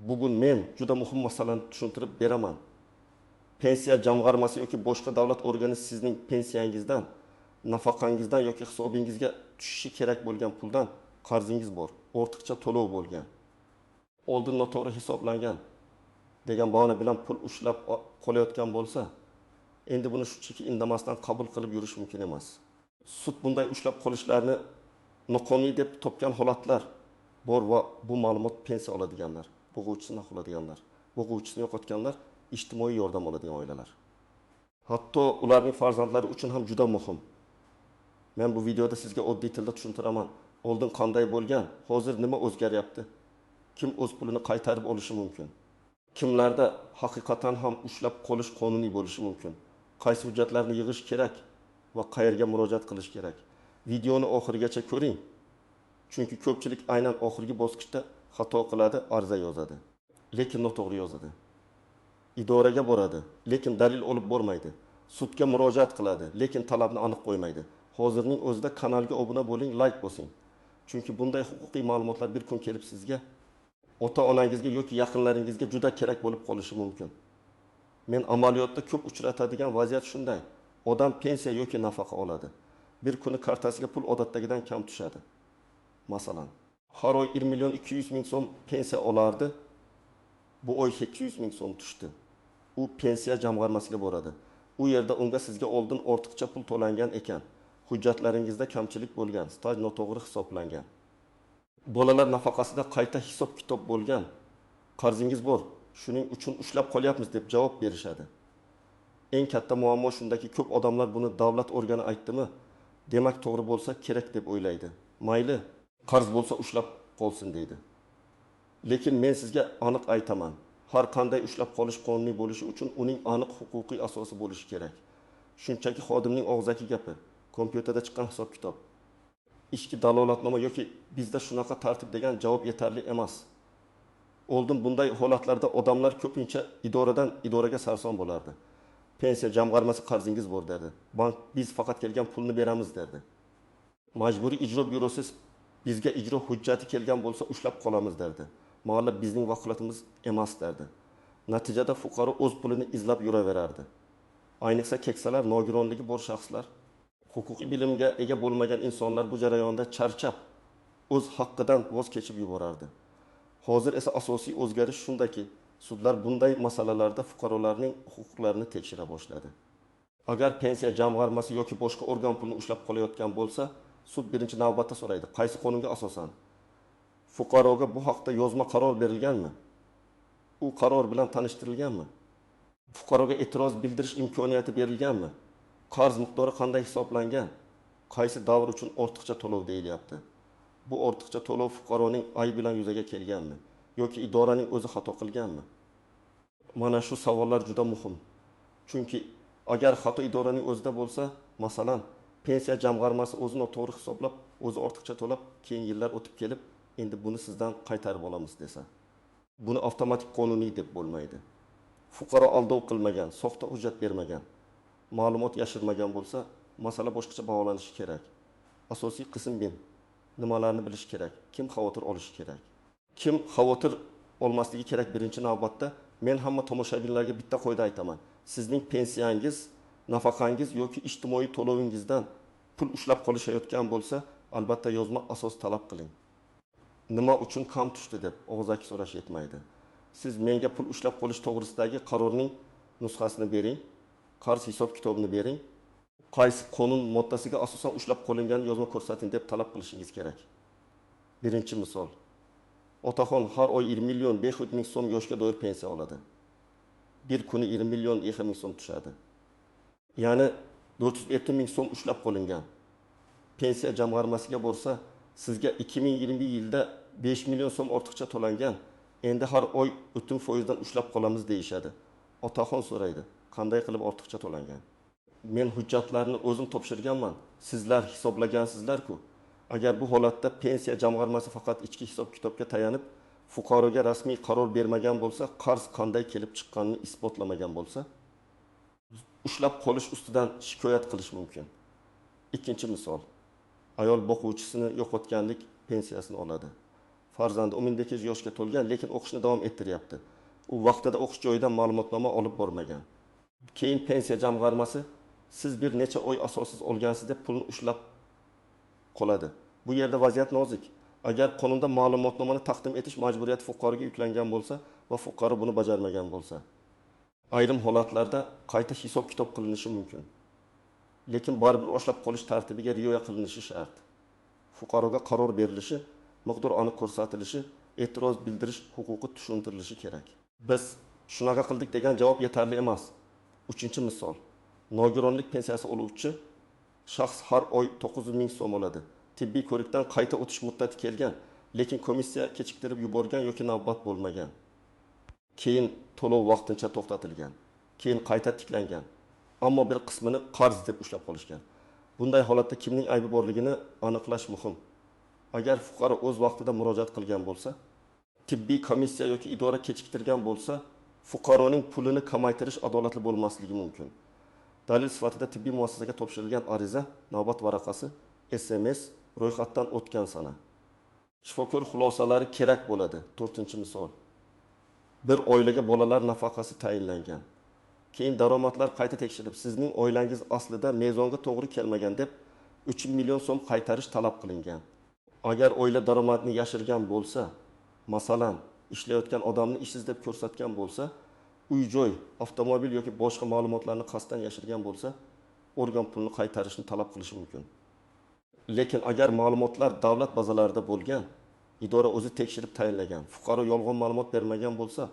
bugun men juda muhim masalani tushuntirib beraman. Pensiya jamg'armasi yoki boshqa davlat organi sizning pensiyangizdan, nafaqangizdan yoki hisobingizga tushishi kerak bo'lgan puldan qarzingiz bor, ortiqcha to'lov bo'lgan. Oldin noto'g'ri hisoblangan degan bahona bilan pul ushlab qolayotgan bo'lsa, endi buni shunchaki indamasdan qabul qilib yurish mumkin emas. Sud bunday ushlab qolishlarni noqonuniy deb topgan holatlar bor va bu ma'lumot pensiya oladiganlar, bo'g'uvchisini oladiganlar, bo'g'uvchisini yo'qotganlar, ijtimoiy yordam oladigan oilalar. Hatto ularning farzandlari uchun ham juda muhim. Men bu videoda sizga oddiy tilda tushuntiraman. Oldin qanday bo'lgan, hozir nima o'zgaryapti? Kim o'z pulini qaytarib olishi mumkin? Kimlarda haqiqatan ham ushlab qolish qonuniy bo'lishi mumkin? Qaysi hujjatlarni yig'ish kerak va qayerga murojaat qilish kerak? Videoni oxirigacha ko'ring. Chunki ko'pchilik aynan oxirgi bosqichda xato qiladi, arza yozadi, lekin noto'g'ri yozadi. Idoraga boradi, lekin dalil olib bormaydi. Sudga murojaat qiladi, lekin talabni aniq qo'ymaydi. Hozirning o'zida kanalga obuna bo'ling, like bosing. Chunki bunday huquqiy ma'lumotlar bir kun kelib sizga, ota-onangizga yoki yaqinlaringizga juda kerak bo'lib qolishi mumkin. Men amaliyotda ko'p uchratadigan vaziyat shunday. Odam pensiya yoki nafaqa oladi. Bir kuni kartasiga pul odatdagidan kam tushadi. Masalan, har oy 1.200.000 so'm pensiya olardi. Bu oy 800.000 so'm tushdi. U pensiya jamg'armasiga boradi. U yerda unga sizga oldin ortiqcha pul to'langan ekan. Hujjatlaringizda kamchilik bo'lgan, staj noto'g'ri hisoblangan. Bolalar nafaqasida qayta hisob kitob bo'lgan. Qarzingiz bor, shuning uchun ushlab qolyapmiz deb javob berishadi. Eng katta muammo shundaki, ko'p odamlar buni davlat organi aytdimi, demak to'g'ri bo'lsa kerak deb o'ylaydi. Mayli, qarz bo'lsa ushlab qolsin deydi. Lekin men sizga aniq aytaman. Har qanday ushlab qolish qonuniy bo'lishi uchun uning aniq huquqiy asosi bo'lishi kerak. Shunchaki xodimning og'zaki gapi, kompyuterda chiqqan hisob kitob, ishki dalolatnoma yoki bizda shunaqa tartib degan javob yetarli emas. Oldin bunday holatlarda odamlar ko'pincha idoradan idoraga sarson bo'lardi. Pensiya jamg'armasi qarzingiz bor derdi. Bank biz faqat kelgan pulni beramiz derdi. Majburiy ijro byurosi bizga ijro hujjati kelgan bo'lsa ushlab qolamiz derdi. Mahalla bizning vakolatimiz emas derdi. Natijada fuqaro o'z pulini izlab yuraverardi. Ayniqsa keksalar, nogironligi bor shaxslar, huquqiy bilimga ega bo'lmagan insonlar bu jarayonda charchab, o'z haqqidan voz kechib yuborardi. Hozir esa asosiy o'zgarish shundaki, sudlar bunday masalalarda fuqarolarning huquqlarini tekshira boshladi. Agar pensiya jamg'armasi yoki boshqa organ pulni ushlab qolayotgan bo'lsa, sud birinchi navbatda so'raydi, qaysi qonunga asosan fuqaroga bu haqda yozma qaror berilganmi? U qaror bilan tanishtirilganmi? Fuqaroga e'tiroz bildirish imkoniyati berilganmi? Qarz miqdori qanday hisoblangan? Qaysi davr uchun ortiqcha to'lov deyilyapti? Bu ortiqcha to'lov fuqaroning aybi bilan yuzaga kelganmi yoki idoraning o'zi xato qilganmi? Mana shu savollar juda muhim. Chunki agar xato idoraning o'zida bo'lsa, masalan, pensiya jamg'armasi o'zini to'g'ri hisoblab, o'zi ortiqcha to'lab, keyin yillar o'tib kelib, endi buni sizdan qaytarib olamiz desa, buni avtomatik qonuniy deb bo'lmaydi. Fuqaro aldov qilmagan, soxta hujjat bermagan, ma'lumot yashirmagan bo'lsa, masala boshqacha baholanishi kerak. Asosiy qism men nimalarni bilish kerak, kim xavotir olishi kerak. Kim xavotir olmasligi kerak birinchi navbatda? Men hamma tomoshabinlarga bitta qo'yda aytaman. Sizning pensiyangiz, nafaqangiz yoki ijtimoiy to'lovingizdan pul ushlab qolishayotgan bo'lsa, albatta yozma asos talab qiling. Nima uchun kam tushdi deb og'zaki so'rash yetmaydi. Siz menga pul ushlab qolish to'g'risidagi qarorning nusxasini bering, qarz hisob kitobini bering, qaysi qonun moddasiga asosan ushlab qolinganini yozma ko'rsating deb talab qilishingiz kerak. Birinchi misol. Otaxon har oy 20.500.000 so'm yoshga doir pensiya oladi. Bir kuni 20.200.000 so'm tushadi. Ya'ni 450.000 so'm ushlab qolingan. Pensiya jamg'armasiga borsa, sizga 2020 yilda 5 million so'm ortiqcha to'langan. Endi har oy o'tin foizdan ushlab qolamiz deyishadi. Otaxon so'raydi, qanday qilib ortiqcha to'langan? Men hujjatlarni o'zim topshirganman. Sizlar hisoblagansizlar-ku. Agar bu holatda pensiya jamg'armasi faqat ichki hisob kitobga tayanib, fuqaroga rasmiy qaror bermagan bo'lsa, qarz qanday kelib chiqqanini isbotlamagan bo'lsa, ushlab qolish ustidan shikoyat qilish mumkin. Ikkinchi misol. Ayol boquvchisini yo'qotganlik pensiyasini oladi. farzandi 12 yoshga to'lgan, lekin o'qishni davom ettiryapti. U vaqtida o'qish joyidan ma'lumotnoma olib bormagan. Keyin pensiya jamg'armasi siz bir necha oy asossiz olgansiz deb pulni ushlab qoladi. Bu yerda vaziyat nozik. Agar qonunda ma'lumotnomani taqdim etish majburiyati fuqaroga yuklangan bo'lsa va fuqaro buni bajarmagan bo'lsa, ayrim holatlarda qayta hisob-kitob qilinishi mumkin. Lekin baribir ushlab qolish tartibiga rioya qilinishi shart. Fuqaroga qaror berilishi, miqdor aniq ko'rsatilishi, e'tiroz bildirish huquqi tushuntirilishi kerak. Biz shunaqa qildik degan javob yetarli emas. 3-misol. Nogironlik pensiyasi oluvchi shaxs har oy 900 ming so'm oladi. Tibbiy ko'rikdan qayta o'tish muddati kelgan, lekin komissiya kechiktirib yuborgan yoki navbat bo'lmagan. Keyin to'lov vaqtincha to'xtatilgan, keyin qayta tiklangan, ammo bir qismini qarz deb ushlab qolishgan. Bunday holatda kimning aybi borligini aniqlash muhim. Agar fuqaro o'z vaqtida murojaat qilgan bo'lsa, tibbiy komissiya yoki idora kechiktirgan bo'lsa, fuqaroning pulini kamaytirish adolatli bo'lmasligi mumkin. Dalil sifatida tibbiy muassasaga topshirilgan ariza, navbat varaqasi, SMS, ro'yxatdan o'tgan sana. Shifokor xulosalari kerak bo'ladi. 4-misol. Bir oilaga bolalar nafaqasi tayinlangan. Keyin daromadlar qayta tekshirib, sizning oilangiz aslida mezonga to'g'ri kelmagan deb 3 million so'm qaytarish talab qilingan. Agar oila daromadni yashirgan bo'lsa, masalan, ishlayotgan odamni ishsiz deb ko'rsatgan bo'lsa, uy-joy, avtomobil yoki boshqa ma'lumotlarni qasddan yashirgan bo'lsa, organ pulni qaytarishni talab qilishi mumkin. Lekin agar ma'lumotlar davlat bazalarida bo'lgan, idora o'zi tekshirib tayinlagan, fuqaro yolg'on ma'lumot bermagan bo'lsa,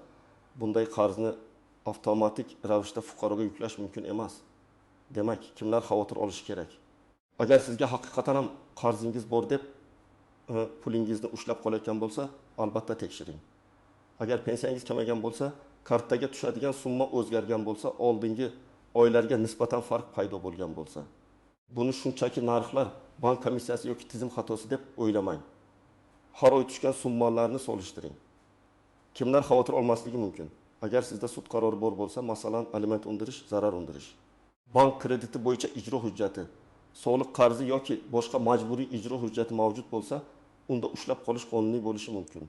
bunday qarzni avtomatik ravishda fuqaroga yuklash mumkin emas. Demak, kimlar xavotir olishi kerak? Agar sizga haqiqatan ham qarzingiz bor deb pulingizni ushlab qolayotgan bo'lsa, albatta tekshiring. Agar pensiyangiz kamagan bo'lsa, kartaga tushadigan summa o'zgargan bo'lsa, oldingi oylarga nisbatan farq paydo bo'lgan bo'lsa, buni shunchaki narxlar, bank komissiyasi yoki tizim xatosi deb o'ylamang. Har oy tushgan summalarni solishtiring. Kimlar xavotir olmasligi mumkin? Agar sizda sud qarori bor bo'lsa, masalan, aliment undirish, zarar undirish, bank krediti bo'yicha ijro hujjati, soliq qarzi yoki boshqa majburiy ijro hujjati mavjud bo'lsa, unda ushlab qolish qonuniy bo'lishi mumkin.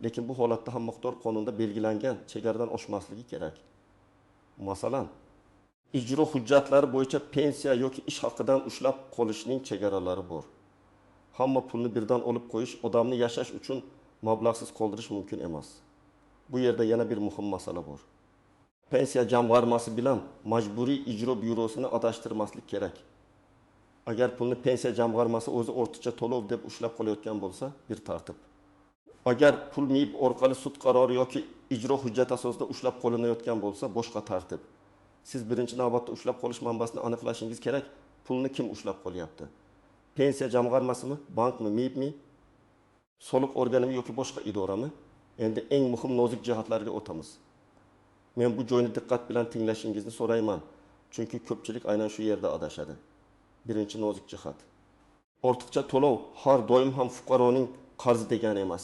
Lekin bu holatda ham miqdor qonunda belgilangan chegaradan oshmasligi kerak. Masalan, ijro hujjatlari bo'yicha pensiya yoki ish haqidan ushlab qolishning chegaralari bor. Hamma pulni birdan olib qo'yish odamni yashash uchun mablag'siz qoldirish mumkin emas. Bu yerda yana bir muhim masala bor. Pensiya jamg'armasi bilan majburiy ijro byurosini adashtirmaslik kerak. Agar pulni pensiya jamg'armasi o'zi o'rtacha to'lov deb ushlab qolayotgan bo'lsa, bir tartib. Agar pul MIB orqali sud qarori yoki ijro hujjati asosida ushlab qolinayotgan bo'lsa, boshqa tartib. Siz birinchi navbatda ushlab qolish manbasini aniqlashingiz kerak. Pulni kim ushlab qolyapti? Pensiya jamg'armasimi, bankmi, MIBmi, soliq organimi yoki boshqa idorami? Endi eng muhim nozik jihatlarga o'tamiz. Men bu joyni diqqat bilan tinglashingizni so'rayman, chunki ko'pchilik aynan shu yerda adashadi. Birinchi nozik jihat. Ortiqcha to'lov har doim ham fuqaroning qarzi degani emas.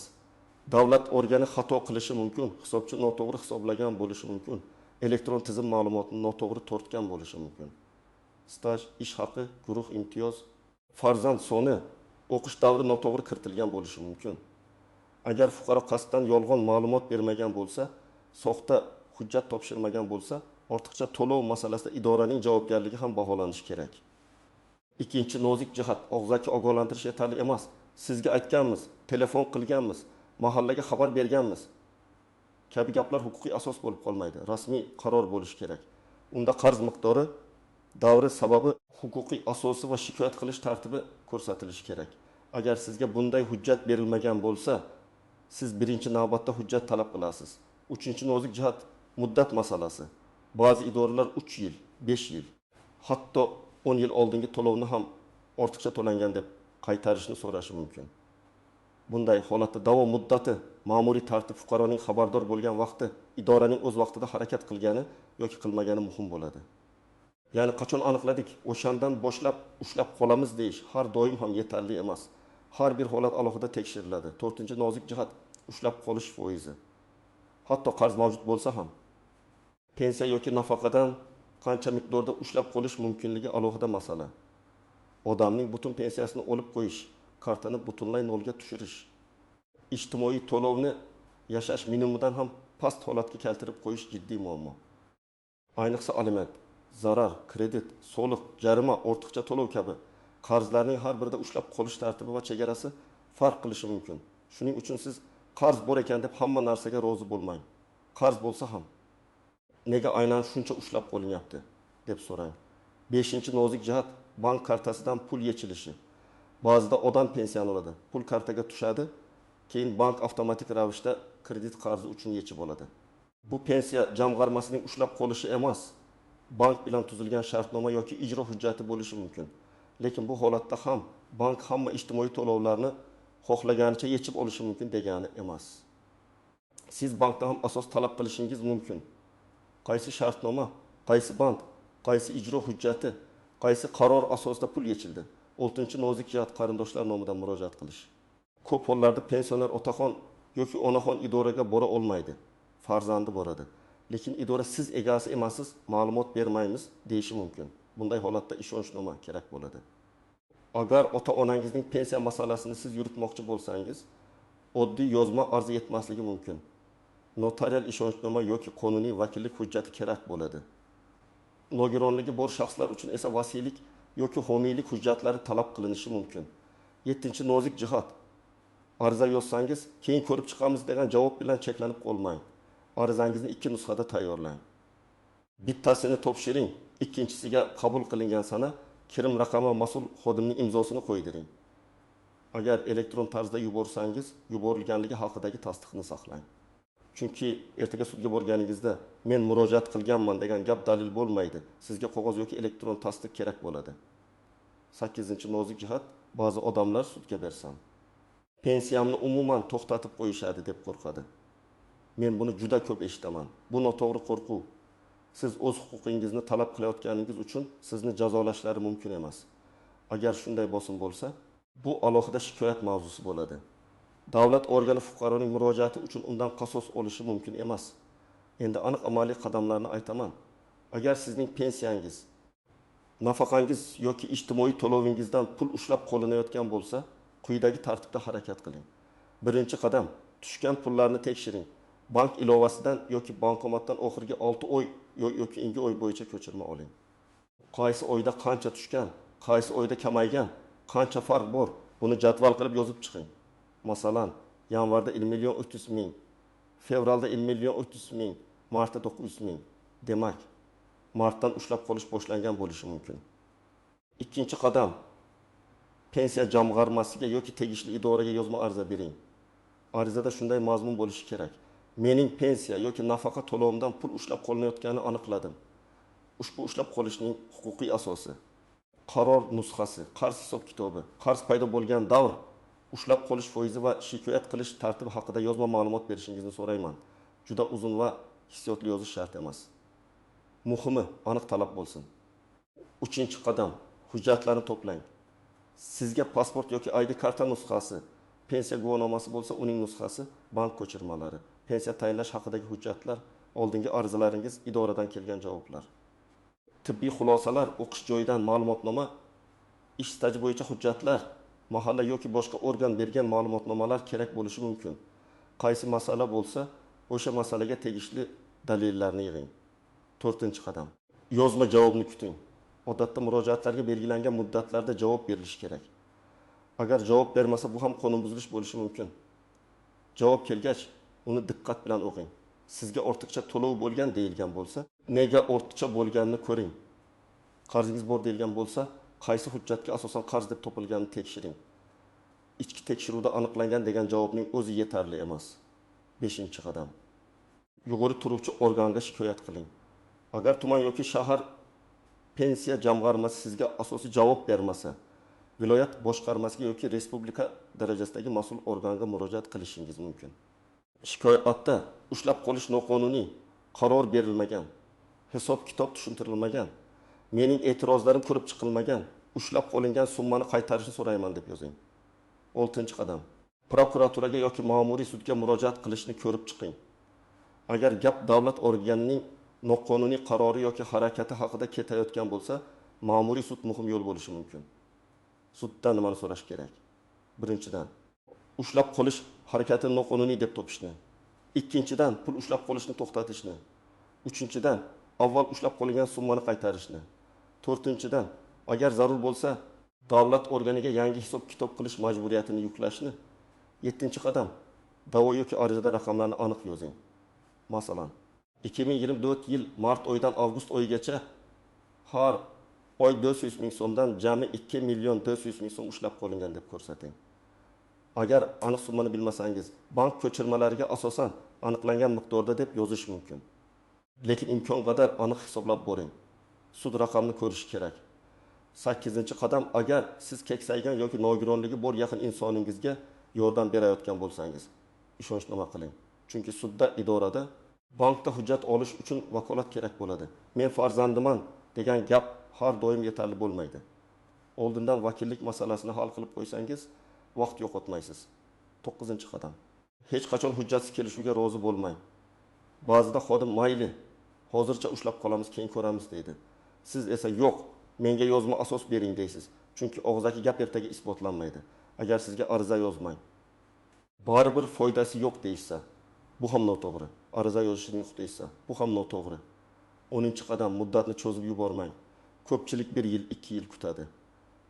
Davlat organi xato qilishi mumkin, hisobchi noto'g'ri hisoblagan bo'lishi mumkin, elektron tizim ma'lumotini noto'g'ri tortgan bo'lishi mumkin. Staj, ish haqi, guruh imtiyoz, farzand soni, o'qish davri noto'g'ri kiritilgan bo'lishi mumkin. Agar fuqaro qasddan yolg'on ma'lumot bermagan bo'lsa, soxta hujjat topshirmagan bo'lsa, ortiqcha to'lov masalasida idoraning javobgarligi ham baholanishi kerak. Ikkinchi nozik jihat, og'zaki ogohlantirish yetarli emas. Sizga aytganmiz, telefon qilganmiz, mahallaga xabar berganmiz kabi gaplar huquqiy asos bo'lib qolmaydi. Rasmiy qaror bo'lishi kerak. Unda qarz miqdori, davri, sababi, huquqiy asosi va shikoyat qilish tartibi ko'rsatilishi kerak. Agar sizga bunday hujjat berilmagan bo'lsa, siz birinchi navbatda hujjat talab qilasiz. Uchinchi nozik jihat, muddat masalasi. Ba'zi idoralar 3 yil, 5 yil, hatto 10 yil oldingi to'lovni ham ortiqcha to'langan deb qaytarishni so'rashi mumkin. Bunday holatda davom muddati, ma'muriy tartib, fuqaroning xabardor bo'lgan vaqti, idoraning o'z vaqtida harakat qilgani yoki qilmagani muhim bo'ladi. Ya'ni qachon aniqladik, o'shandan boshlab ushlab qolamiz deyish har doim ham yetarli emas. Har bir holat alohida tekshiriladi. 4-nozik jihat, ushlab qolish foizi. Hatto qarz mavjud bo'lsa ham pensiya yoki nafaqadan qancha miqdorda ushlab qolish mumkinligi alohida masala. Odamning butun pensiyasini olib qo'yish, kartani butunlay nolga tushirish. ijtimoiy to'lovni yashash minimumidan ham past holatga keltirib qo'yish jiddiy muammo. Ayniqsa aliment, zarar, kredit, soliq, jarima, ortiqcha to'lov kabi qarzlarning har birida ushlab qolish tartibi va chegarasi farq qilishi mumkin. Shuning uchun siz qarz bor ekan deb hamma narsaga rozi bo'lmang. Qarz bo'lsa ham nega aynan shuncha ushlab qolinyapti deb so'rang. 5-nozik jihat bank kartasidan pul yechilishi. Ba'zida odam pensiyani oladi, pul kartaga tushadi, keyin bank avtomatik ravishda kredit qarzi uchun yechib oladi. Bu pensiya jamg'armasining ushlab qolishi emas, bank bilan tuzilgan shartnoma yoki ijro hujjati bo'lishi mumkin. Lekin bu holatda ham bank hamma ijtimoiy to'lovlarni xohlaganicha yechib olishi mumkin degani emas. Siz bankdan ham asos talab qilishingiz mumkin. Qaysi shartnoma, qaysi bank, qaysi ijro hujjati, qaysi qaror asosida pul yechildi? 6-nozik jihat qarindoshlar nomidan murojaat qilish. Ko'p hollarda pensioner otaxon yoki onaxon idoraga bora olmaydi. Farzandi boradi. Lekin idora siz egasi emassiz, ma'lumot bermaymiz deyishi mumkin. Bunday holatda ishonchnoma kerak bo'ladi. Agar ota-onangizning pensiya masalasini siz yuritmoqchi bo'lsangiz, oddiy yozma arz etmasligi mumkin. Notarial ishonchnoma yoki qonuniy vakillik hujjati kerak bo'ladi. Nogironligi bor shaxslar uchun esa vasiylik yoki homiylik hujjatlari talab qilinishi mumkin. 7-nozik jihat. Ariza yozsangiz, keyin ko'rib chiqamiz degan javob bilan cheklanib qolmang. Arizangizni 2 nusxada tayyorlang. Bittasini topshiring, ikkinchisiga qabul qilingan sana kirim raqami mas'ul xodimning imzosini qo'ydiring. Agar elektron tarzda yuborsangiz, yuborilganligi haqidagi tasdiqni saqlang. Chunki ertaga sudga borganingizda men murojaat qilganman degan gap dalil bo'lmaydi. Sizga qog'oz yoki elektron tasdiq kerak bo'ladi. 8-nozik jihat, ba'zi odamlar sudga bersam, pensiyamni umuman to'xtatib qo'yishadi deb qo'rqadi. Men buni juda ko'p eshitaman. Bu noto'g'ri qo'rquv. Siz o'z huquqingizni talab qilayotganingiz uchun sizni jazolashlari mumkin emas. Agar shunday bosim bo'lsa, bu alohida shikoyat mavzusi bo'ladi. Davlat organi fuqaroning murojaati uchun undan qasos olishi mumkin emas. Endi aniq amaliy qadamlarni aytaman. Agar sizning pensiyangiz, nafaqangiz yoki ijtimoiy to'lovingizdan pul ushlab qolinayotgan bo'lsa, quyidagi tartibda harakat qiling. Birinchi qadam, tushgan pullarni tekshiring. Bank ilovasidan yoki bankomatdan oxirgi 6 oy yoki 2 oy bo'yicha ko'chirma oling. Qaysi oyda qancha tushgan, qaysi oyda kamaygan, qancha farq bor, buni jadval qilib yozib chiqing. Masalan, yanvarda 1 million 300 ming, fevralda 1 million 300 ming, martda 900 ming. Demak, martdan ushlab qolish boshlangan bo'lishi mumkin. Ikkinchi qadam, pensiya jamg'armasiga yoki tegishli idoraga yozma ariza bering. Arizada shunday mazmun bo'lishi kerak. Mening pensiya yoki nafaqa to'lovimdan pul ushlab qolinayotganini aniqladim. Ushbu ushlab qolishning huquqiy asosi, qaror nusxasi, qarz hisob kitobi, qarz paydo bo'lgan davr, ushlab qolish foizi va shikoyat qilish tartibi haqida yozma ma'lumot berishingizni so'rayman. Juda uzun va hissiyotli yozish shart emas. Muhimi, aniq talab bo'lsin. 3-qadam, hujjatlarni to'plang. Sizga pasport yoki ID karta nusxasi, pensiya guvohnomasi bo'lsa, uning nusxasi, bank ko'chirmalari, pensiya tayinlash haqidagi hujjatlar, oldingi arizalaringiz, idoradan kelgan javoblar. Tibbiy xulosalar, o'qish joyidan ma'lumotnoma, ish staji bo'yicha hujjatlar, mahalla yoki boshqa organ bergan ma'lumotnomalar kerak bo'lishi mumkin. Qaysi masala bo'lsa, o'sha masalaga tegishli dalillarni yig'ing. 4-qadam. Yozma javobni kuting. Odatda murojaatlarga belgilangan muddatlarda javob berilishi kerak. Agar javob bermasa, bu ham qonunbuzilish bo'lishi mumkin. Javob kelgach, uni diqqat bilan o'qing. Sizga ortiqcha to'lov bo'lgan deyilgan bo'lsa, nega ortiqcha bo'lganini ko'ring. Qarzingiz bor deyilgan bo'lsa, qaysi hujjatga asosan qarz deb topilganini tekshiring. Ichki tekshiruvda aniqlangan degan javobning o'zi yetarli emas. 5-qadam. Yuqori turuvchi organga shikoyat qiling. Agar tuman yoki shahar pensiya jamg'armasi sizga asosiy javob bermasa, viloyat boshqarmasiga yoki respublika darajasidagi mas'ul organga murojaat qilishingiz mumkin. Shikoyatda ushlab qolish noqonuniy, qaror berilmagan, hisob kitob tushuntirilmagan, mening e'tirozlarim ko'rib chiqilmagan, ushlab qolingan summani qaytarishni so'rayman deb yozing. 6-qadam. Prokuraturaga yoki ma'muriy sudga murojaat qilishni ko'rib chiqing. Agar gap davlat organining noqonuniy qarori yoki harakati haqida ketayotgan bo'lsa, ma'muriy sud muhim yo'l bo'lishi mumkin. Suddan nimani so'rash kerak? Birinchidan, ushlab qolish harakatini noqonuniy deb topishni. Ikkinchidan, pul ushlab qolishni to'xtatishni. Uchinchidan, avval ushlab qolingan summani qaytarishni. To'rtinchidan, agar zarur bo'lsa, davlat organiga yangi hisob-kitob qilish majburiyatini yuklashni. Yettinchi qadam, da'vo yoki arizada raqamlarni aniq yozing. Masalan, 2024 yil mart oyidan avgust oyigacha har oy 400 ming so'mdan jami 2 million 400 ming so'm ushlab qolingan deb ko'rsating. Agar aniq summani bilmasangiz, bank ko'chirmalariga asosan aniqlangan miqdorda deb yozish mumkin. Lekin imkon qadar aniq hisoblab boring. Sud raqamni ko'rish kerak. 8-qadam, agar siz keksaygan yoki nogironligi bor yaqin insoningizga yordam berayotgan bo'lsangiz, ishonchnoma qiling. Chunki sudda, idorada bankda hujjat olish uchun vakolat kerak bo'ladi. Men farzandiman degan gap har doim yetarli bo'lmaydi. Oldindan vakillik masalasini hal qilib qo'ysangiz, vaqt yo'qotmaysiz. 9-qadam. Hech qachon hujjatsiz kelishuvga rozi bo'lmang. Ba'zida xodim mayli, hozircha ushlab qolamiz, keyin ko'ramiz deydi. Siz esa yo'q, menga yozma asos bering deysiz. Chunki og'zaki gap ertaga isbotlanmaydi. Agar sizga ariza yozmang, baribir foydasi yo'q deyishsa, bu ham noto'g'ri. Ariza yozishning deyishsa, bu ham noto'g'ri. 10-qadam, muddatni cho'zib yubormang. Ko'pchilik 1 yil, 2 yil kutadi.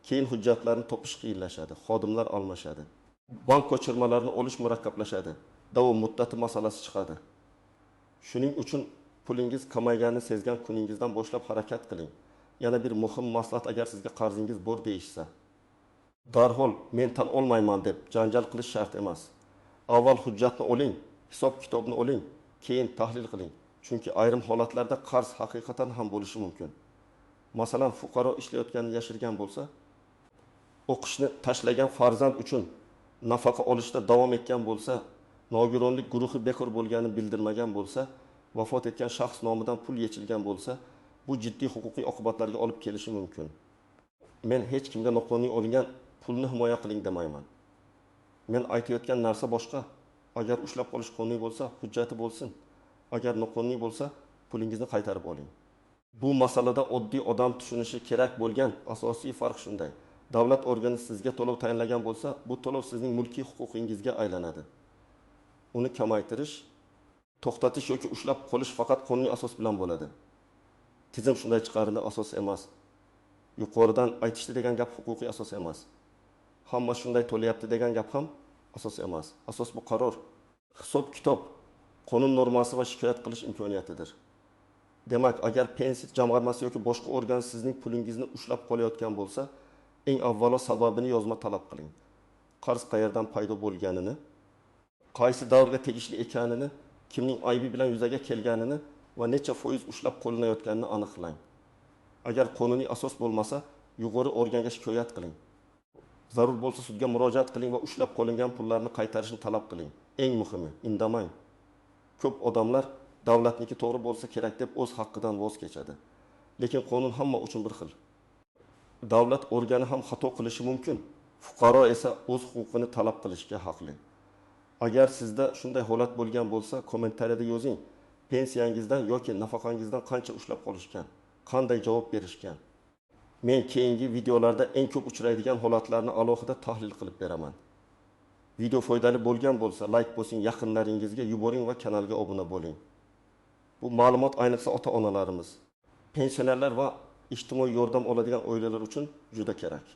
Keyin hujjatlarni topish qiyinlashadi, xodimlar almashadi. Bank ko'chirmalarini olish murakkablashadi. Davom muddati masalasi chiqadi. Shuning uchun pulingiz kamayganini sezgan kuningizdan boshlab harakat qiling. Yana bir muhim maslahat, agar sizga qarzingiz bor deyishsa, darhol men tan olmayman deb janjal qilish shart emas. Avval hujjatni oling, hisob-kitobni oling, keyin tahlil qiling. Chunki ayrim holatlarda qarz haqiqatan ham bo'lishi mumkin. Masalan, fuqaro ishlayotganini yashirgan bo'lsa, o'qishni tashlagan farzand uchun nafaqa olishda davom etgan bo'lsa, nogironlik guruhi bekor bo'lganini bildirmagan bo'lsa, vafot etgan shaxs nomidan pul yechilgan bo'lsa, bu jiddiy huquqiy oqibatlarga olib kelishi mumkin. Men hech kimga noqonuniy olingan pulni himoya qiling demayman. Men aytayotgan narsa boshqa. Agar ushlab qolish qonuniy bo'lsa, hujjati bo'lsin. Agar noqonuniy bo'lsa, pulingizni qaytarib oling. Bu masalada oddiy odam tushunishi kerak bo'lgan asosiy farq shunday. Davlat organi sizga to'lov tayinlagan bo'lsa, bu to'lov sizning mulkiy huquqingizga aylanadi. Uni kamaytirish, to'xtatish yoki ushlab qolish faqat qonuniy asos bilan bo'ladi. Tizim shunday chiqarildi, asos emas. Yuqoridan aytishdi degan gap huquqiy asos emas. Hamma shunday to'layapti degan gap ham asos emas. Asos bu qaror, hisob-kitob, qonun normasi va shikoyat qilish imkoniyatidir. Demak, agar pensiya jamg'armasi yoki boshqa organ sizning pulingizni ushlab qolayotgan bo'lsa, eng avvalo sababini yozma talab qiling. Qarz qayerdan paydo bo'lganini, qaysi davrga tegishli ekanini, kimning aybi bilan yuzaga kelganini va necha foiz ushlab qolinayotganini aniqlang. Agar qonuniy asos bo'lmasa, yuqori organga shikoyat qiling. Zarur bo'lsa sudga murojaat qiling va ushlab qolingan pullarni qaytarishni talab qiling. Eng muhimi, indamang. Ko'p odamlar davlatniki to'g'ri bo'lsa kerak deb o'z haqqidan voz kechadi. Lekin qonun hamma uchun bir xil. Davlat organi ham xato qilishi mumkin. Fuqaro esa o'z huquqini talab qilishga haqli. Agar sizda shunday holat bo'lgan bo'lsa, kommentariyada yozing. Pensiyangizdan yoki nafaqangizdan qancha ushlab qolishgan, qanday javob berishgan. Men keyingi videolarda eng ko'p uchraydigan holatlarni alohida tahlil qilib beraman. Video foydali bo'lgan bo'lsa, like bosing, yaqinlaringizga yuboring va kanalga obuna bo'ling. Bu ma'lumot ayniqsa ota-onalarimiz, pensionerlar va ijtimoiy yordam oladigan oilalar uchun juda kerak.